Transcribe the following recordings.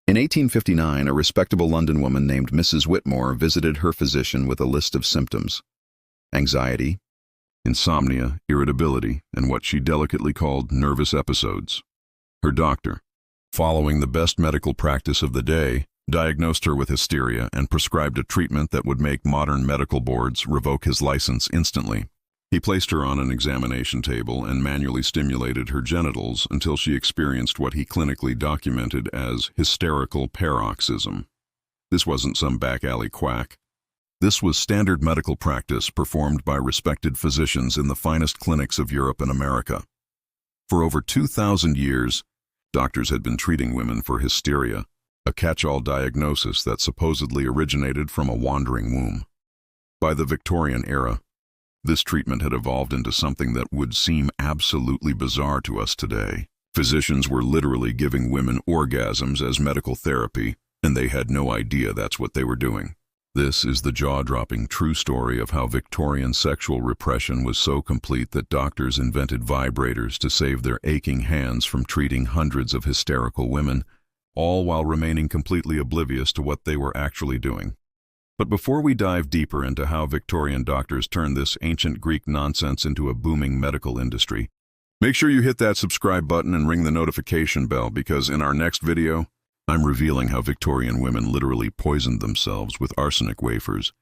In 1859, a respectable London woman named Mrs. Whitmore visited her physician with a list of symptoms: anxiety, insomnia, irritability, and what she delicately called nervous episodes. Her doctor, following the best medical practice of the day, diagnosed her with hysteria and prescribed a treatment that would make modern medical boards revoke his license instantly. He placed her on an examination table and manually stimulated her genitals until she experienced what he clinically documented as hysterical paroxysm. This wasn't some back-alley quack. This was standard medical practice performed by respected physicians in the finest clinics of Europe and America. For over 2,000 years, doctors had been treating women for hysteria, a catch-all diagnosis that supposedly originated from a wandering womb. By the Victorian era, this treatment had evolved into something that would seem absolutely bizarre to us today. Physicians were literally giving women orgasms as medical therapy, and they had no idea that's what they were doing. This is the jaw-dropping true story of how Victorian sexual repression was so complete that doctors invented vibrators to save their aching hands from treating hundreds of hysterical women, all while remaining completely oblivious to what they were actually doing. But before we dive deeper into how Victorian doctors turned this ancient Greek nonsense into a booming medical industry, make sure you hit that subscribe button and ring the notification bell, because in our next video, I'm revealing how Victorian women literally poisoned themselves with arsenic wafers,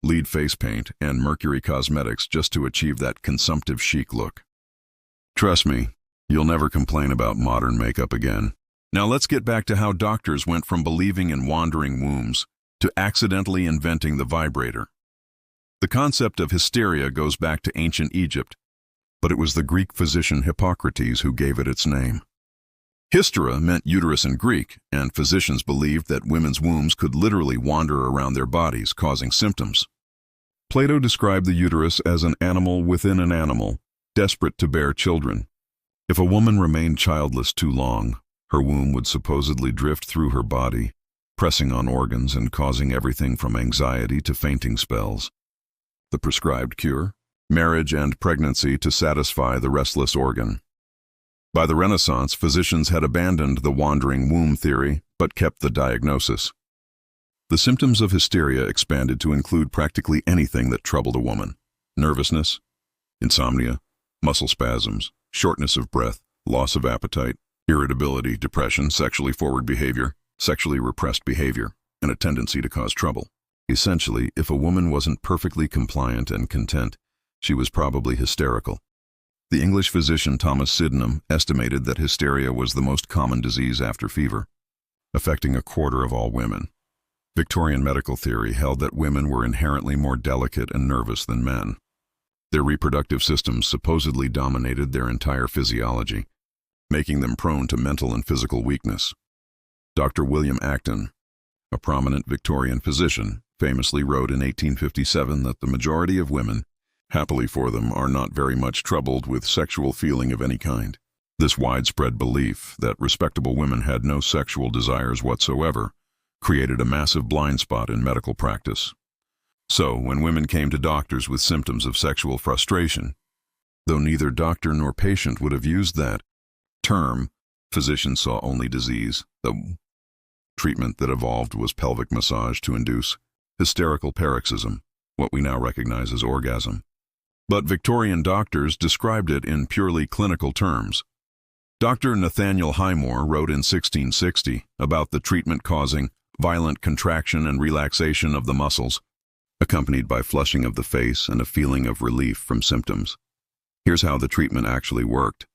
lead face paint, and mercury cosmetics just to achieve that consumptive chic look. Trust me, you'll never complain about modern makeup again. Now let's get back to how doctors went from believing in wandering wombs to accidentally inventing the vibrator. The concept of hysteria goes back to ancient Egypt, but it was the Greek physician Hippocrates who gave it its name. Hystera meant uterus in Greek, and physicians believed that women's wombs could literally wander around their bodies, causing symptoms. Plato described the uterus as an animal within an animal, desperate to bear children. If a woman remained childless too long, her womb would supposedly drift through her body, pressing on organs and causing everything from anxiety to fainting spells. The prescribed cure? Marriage and pregnancy to satisfy the restless organ. By the Renaissance, physicians had abandoned the wandering womb theory, but kept the diagnosis. The symptoms of hysteria expanded to include practically anything that troubled a woman: nervousness, insomnia, muscle spasms, shortness of breath, loss of appetite, irritability, depression, sexually forward behavior, sexually repressed behavior, and a tendency to cause trouble. Essentially, if a woman wasn't perfectly compliant and content, she was probably hysterical. The English physician Thomas Sydenham estimated that hysteria was the most common disease after fever, affecting a quarter of all women. Victorian medical theory held that women were inherently more delicate and nervous than men. Their reproductive systems supposedly dominated their entire physiology, making them prone to mental and physical weakness. Dr. William Acton, a prominent Victorian physician, famously wrote in 1857 that the majority of women, happily for them, are not very much troubled with sexual feeling of any kind. This widespread belief that respectable women had no sexual desires whatsoever created a massive blind spot in medical practice. So, when women came to doctors with symptoms of sexual frustration, though neither doctor nor patient would have used that term, physicians saw only disease. The treatment that evolved was pelvic massage to induce hysterical paroxysm, what we now recognize as orgasm. But Victorian doctors described it in purely clinical terms. Dr. Nathaniel Highmore wrote in 1660 about the treatment causing violent contraction and relaxation of the muscles, accompanied by flushing of the face and a feeling of relief from symptoms. Here's how the treatment actually worked.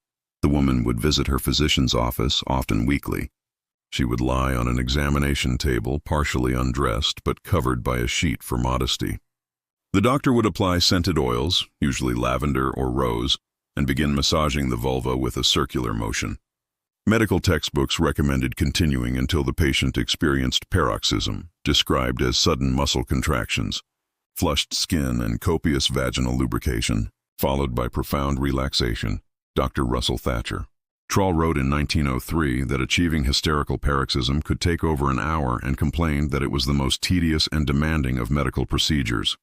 The woman would visit her physician's office, often weekly. She would lie on an examination table, partially undressed but covered by a sheet for modesty. The doctor would apply scented oils, usually lavender or rose, and begin massaging the vulva with a circular motion. Medical textbooks recommended continuing until the patient experienced paroxysm, described as sudden muscle contractions, flushed skin, and copious vaginal lubrication, followed by profound relaxation. Dr. Russell Thatcher. Trawl wrote in 1903 that achieving hysterical paroxysm could take over an hour and complained that it was the most tedious and demanding of medical procedures.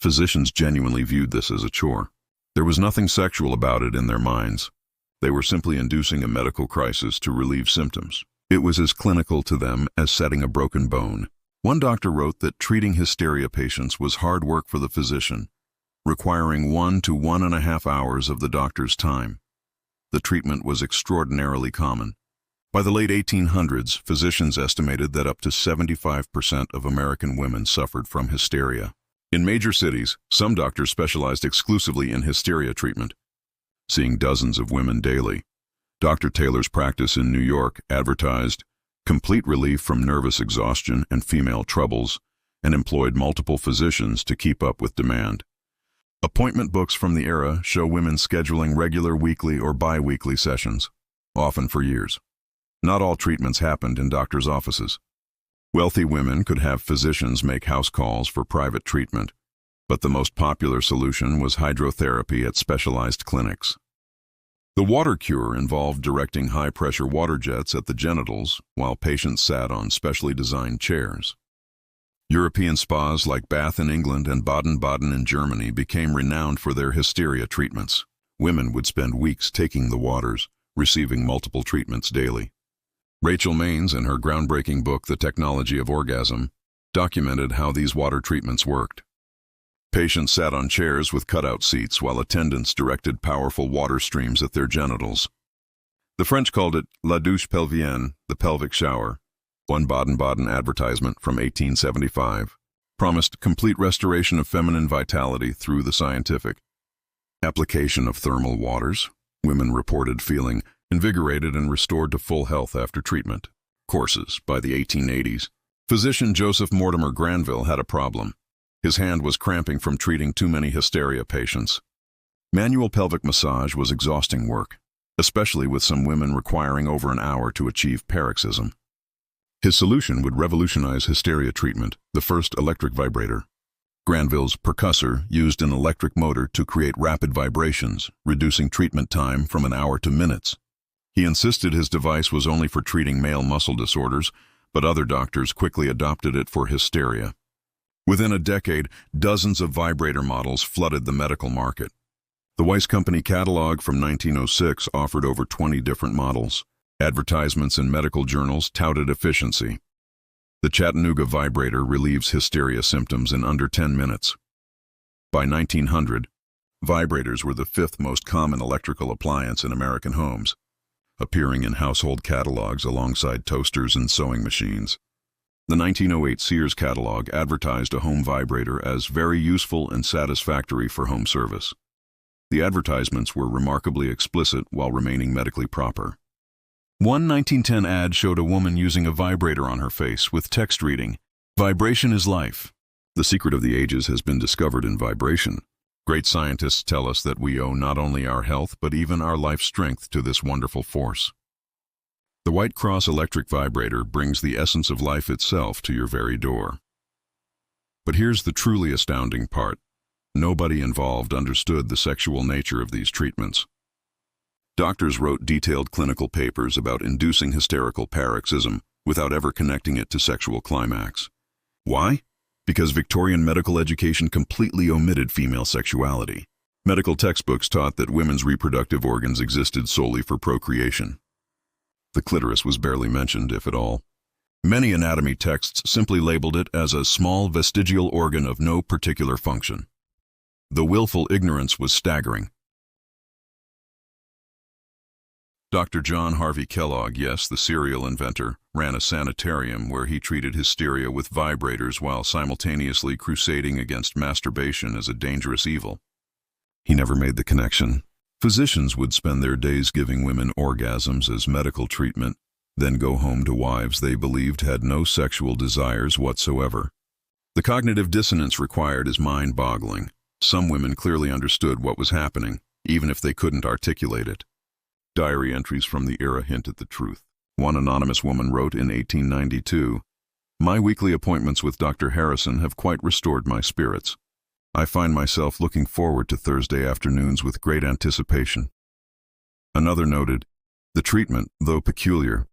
Physicians genuinely viewed this as a chore. There was nothing sexual about it in their minds. They were simply inducing a medical crisis to relieve symptoms. It was as clinical to them as setting a broken bone. One doctor wrote that treating hysteria patients was hard work for the physician, requiring 1 to 1.5 hours of the doctor's time. The treatment was extraordinarily common. By the late 1800s, physicians estimated that up to 75% of American women suffered from hysteria. In major cities, some doctors specialized exclusively in hysteria treatment, seeing dozens of women daily. Dr. Taylor's practice in New York advertised complete relief from nervous exhaustion and female troubles, and employed multiple physicians to keep up with demand. Appointment books from the era show women scheduling regular weekly or bi-weekly sessions, often for years. Not all treatments happened in doctors' offices. Wealthy women could have physicians make house calls for private treatment, but the most popular solution was hydrotherapy at specialized clinics. The water cure involved directing high-pressure water jets at the genitals while patients sat on specially designed chairs. European spas like Bath in England and Baden-Baden in Germany became renowned for their hysteria treatments. Women would spend weeks taking the waters, receiving multiple treatments daily. Rachel Maines, in her groundbreaking book, The Technology of Orgasm, documented how these water treatments worked. Patients sat on chairs with cutout seats while attendants directed powerful water streams at their genitals. The French called it la douche pelvienne, the pelvic shower. One Baden-Baden advertisement from 1875 promised complete restoration of feminine vitality through the scientific application of thermal waters. Women reported feeling invigorated and restored to full health after treatment. Courses. By the 1880s, physician Joseph Mortimer Granville had a problem. His hand was cramping from treating too many hysteria patients. Manual pelvic massage was exhausting work, especially with some women requiring over an hour to achieve paroxysm. His solution would revolutionize hysteria treatment, the first electric vibrator. Granville's percussor used an electric motor to create rapid vibrations, reducing treatment time from an hour to minutes. He insisted his device was only for treating male muscle disorders, but other doctors quickly adopted it for hysteria. Within a decade, dozens of vibrator models flooded the medical market. The Weiss Company catalog from 1906 offered over 20 different models. Advertisements in medical journals touted efficiency. The Chattanooga vibrator relieves hysteria symptoms in under 10 minutes. By 1900, vibrators were the 5th most common electrical appliance in American homes, appearing in household catalogs alongside toasters and sewing machines. The 1908 Sears catalog advertised a home vibrator as very useful and satisfactory for home service. The advertisements were remarkably explicit while remaining medically proper. One 1910 ad showed a woman using a vibrator on her face with text reading, "Vibration is life." The secret of the ages has been discovered in vibration. Great scientists tell us that we owe not only our health but even our life strength to this wonderful force. The White Cross electric vibrator brings the essence of life itself to your very door. But here's the truly astounding part. Nobody involved understood the sexual nature of these treatments. Doctors wrote detailed clinical papers about inducing hysterical paroxysm without ever connecting it to sexual climax. Why? Because Victorian medical education completely omitted female sexuality. Medical textbooks taught that women's reproductive organs existed solely for procreation. The clitoris was barely mentioned, if at all. Many anatomy texts simply labeled it as a small vestigial organ of no particular function. The willful ignorance was staggering. Dr. John Harvey Kellogg, yes, the serial inventor, ran a sanitarium where he treated hysteria with vibrators while simultaneously crusading against masturbation as a dangerous evil. He never made the connection. Physicians would spend their days giving women orgasms as medical treatment, then go home to wives they believed had no sexual desires whatsoever. The cognitive dissonance required is mind-boggling. Some women clearly understood what was happening, even if they couldn't articulate it. Diary entries from the era hint at the truth. One anonymous woman wrote in 1892, "My weekly appointments with Dr. Harrison have quite restored my spirits. I find myself looking forward to Thursday afternoons with great anticipation." Another noted, "The treatment, though peculiar,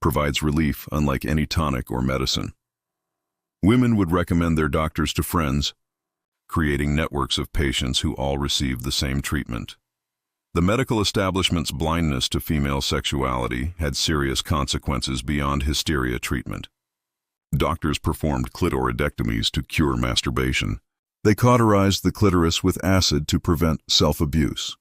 provides relief unlike any tonic or medicine." Women would recommend their doctors to friends, creating networks of patients who all received the same treatment. The medical establishment's blindness to female sexuality had serious consequences beyond hysteria treatment. Doctors performed clitoridectomies to cure masturbation. They cauterized the clitoris with acid to prevent self-abuse.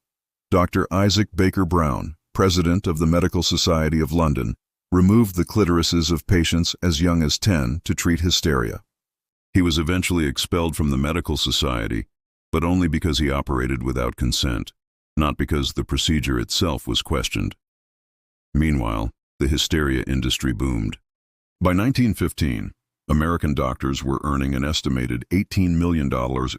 Dr. Isaac Baker Brown, president of the Medical Society of London, removed the clitorises of patients as young as 10 to treat hysteria. He was eventually expelled from the medical society, but only because he operated without consent, not because the procedure itself was questioned. Meanwhile, the hysteria industry boomed. By 1915, American doctors were earning an estimated $18 million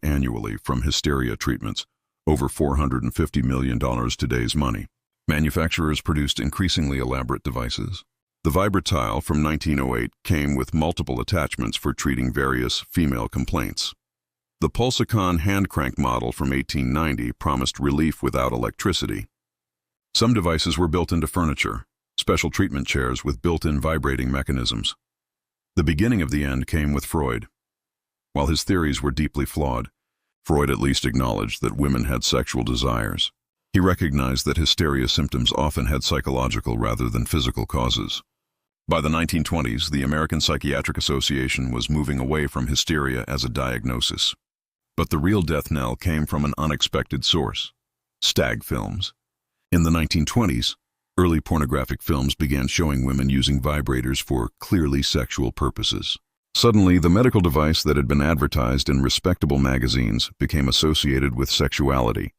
annually from hysteria treatments, over $450 million today's money. Manufacturers produced increasingly elaborate devices. The Vibratile from 1908 came with multiple attachments for treating various female complaints. The Pulsicon hand crank model from 1890 promised relief without electricity. Some devices were built into furniture, special treatment chairs with built-in vibrating mechanisms. The beginning of the end came with Freud. While his theories were deeply flawed, Freud at least acknowledged that women had sexual desires. He recognized that hysteria symptoms often had psychological rather than physical causes. By the 1920s, the American Psychiatric Association was moving away from hysteria as a diagnosis. But the real death knell came from an unexpected source: stag films. In the 1920s, early pornographic films began showing women using vibrators for clearly sexual purposes. Suddenly, the medical device that had been advertised in respectable magazines became associated with sexuality.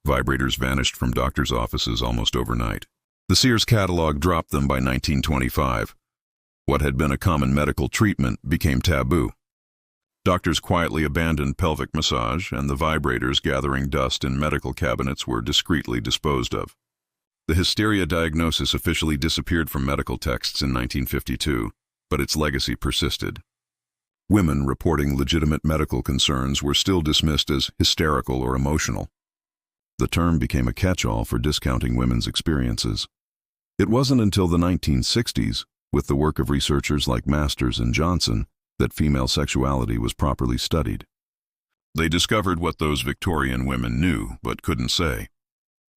Vibrators vanished from doctors' offices almost overnight. The Sears catalog dropped them by 1925. What had been a common medical treatment became taboo. Doctors quietly abandoned pelvic massage, and the vibrators gathering dust in medical cabinets were discreetly disposed of. The hysteria diagnosis officially disappeared from medical texts in 1952, but its legacy persisted. Women reporting legitimate medical concerns were still dismissed as hysterical or emotional. The term became a catch-all for discounting women's experiences. It wasn't until the 1960s, with the work of researchers like Masters and Johnson, that female sexuality was properly studied. They discovered what those Victorian women knew but couldn't say: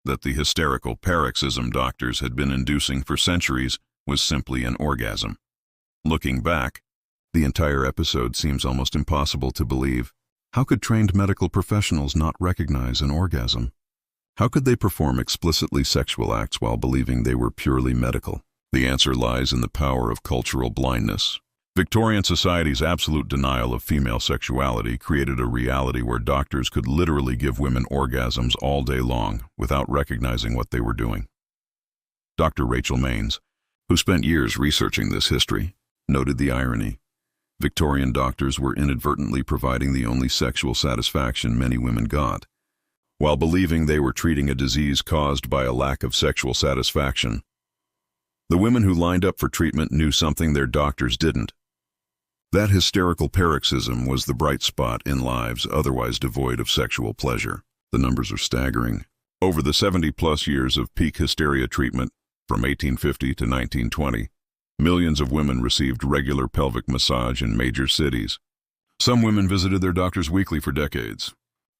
that the hysterical paroxysm doctors had been inducing for centuries was simply an orgasm. Looking back, the entire episode seems almost impossible to believe. How could trained medical professionals not recognize an orgasm? How could they perform explicitly sexual acts while believing they were purely medical? The answer lies in the power of cultural blindness. Victorian society's absolute denial of female sexuality created a reality where doctors could literally give women orgasms all day long without recognizing what they were doing. Dr. Rachel Maines, who spent years researching this history, noted the irony. Victorian doctors were inadvertently providing the only sexual satisfaction many women got, while believing they were treating a disease caused by a lack of sexual satisfaction. The women who lined up for treatment knew something their doctors didn't. That hysterical paroxysm was the bright spot in lives otherwise devoid of sexual pleasure. The numbers are staggering. Over the 70-plus years of peak hysteria treatment, from 1850 to 1920, millions of women received regular pelvic massage in major cities. Some women visited their doctors weekly for decades.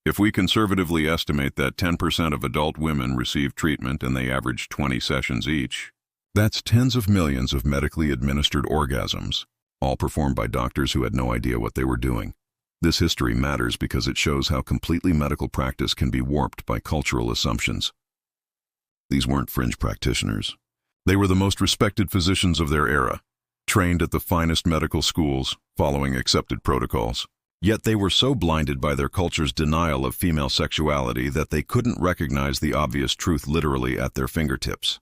If we conservatively estimate that 10% of adult women received treatment and they averaged 20 sessions each, that's tens of millions of medically administered orgasms, all performed by doctors who had no idea what they were doing. This history matters because it shows how completely medical practice can be warped by cultural assumptions. These weren't fringe practitioners. They were the most respected physicians of their era, trained at the finest medical schools, following accepted protocols. Yet they were so blinded by their culture's denial of female sexuality that they couldn't recognize the obvious truth literally at their fingertips.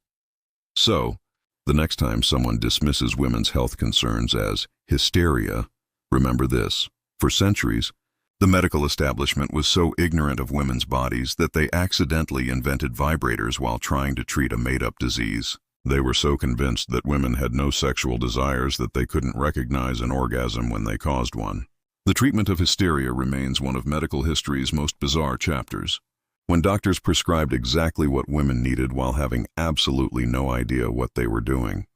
So, the next time someone dismisses women's health concerns as hysteria, remember this: for centuries, the medical establishment was so ignorant of women's bodies that they accidentally invented vibrators while trying to treat a made-up disease. They were so convinced that women had no sexual desires that they couldn't recognize an orgasm when they caused one. The treatment of hysteria remains one of medical history's most bizarre chapters. When doctors prescribed exactly what women needed while having absolutely no idea what they were doing.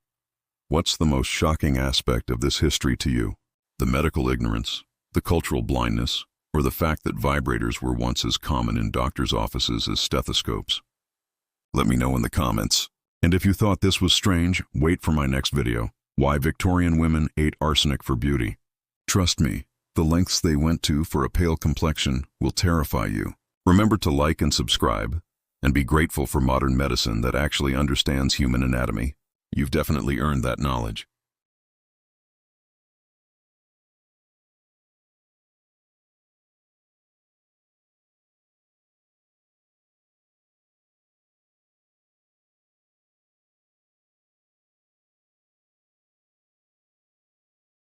What's the most shocking aspect of this history to you? The medical ignorance, the cultural blindness, or the fact that vibrators were once as common in doctors' offices as stethoscopes? Let me know in the comments. And if you thought this was strange, wait for my next video. Why Victorian women ate arsenic for beauty. Trust me, the lengths they went to for a pale complexion will terrify you. Remember to like and subscribe, and be grateful for modern medicine that actually understands human anatomy. You've definitely earned that knowledge.